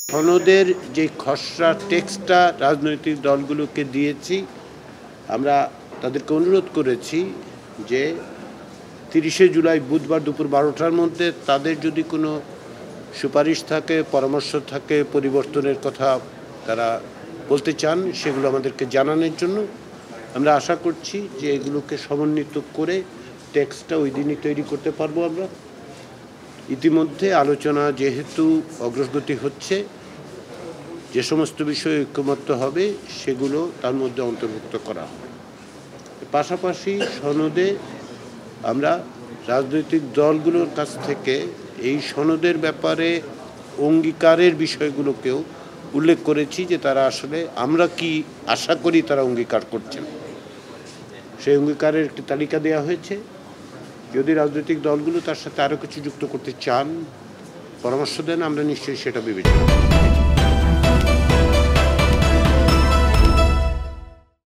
সনদের যে খসড়া টেক্সটটা রাজনৈতিক দলগুলোকে দিয়েছি, আমরা তাদেরকে অনুরোধ করেছি যে ৩০শে জুলাই বুধবার দুপুর ১২টার মধ্যে তাদের যদি কোনো সুপারিশ থাকে, পরামর্শ থাকে, পরিবর্তনের কথা তারা বলতে চান, সেগুলো আমাদেরকে জানানোর জন্য। আমরা আশা করছি যে এগুলোকে সমন্বিত করে টেক্সটটা ওই দিনই তৈরি করতে পারবো আমরা। ইতিমধ্যে আলোচনা যেহেতু অগ্রগতি হচ্ছে, যে সমস্ত বিষয়ে ঐকমত্য হবে সেগুলো তার মধ্যে অন্তর্ভুক্ত করা হবে। পাশাপাশি সনদে আমরা রাজনৈতিক দলগুলোর কাছ থেকে এই সনদের ব্যাপারে অঙ্গীকারের বিষয়গুলোকেও উল্লেখ করেছি যে তারা আসলে আমরা কি আশা করি তারা অঙ্গীকার করছেন। সেই অঙ্গীকারের একটি তালিকা দেওয়া হয়েছে। যদি রাজনৈতিক দলগুলো তার সাথে আরও কিছু যুক্ত করতে চান, পরামর্শ দেন, আমরা নিশ্চয়ই সেটা বিবেচনা করব।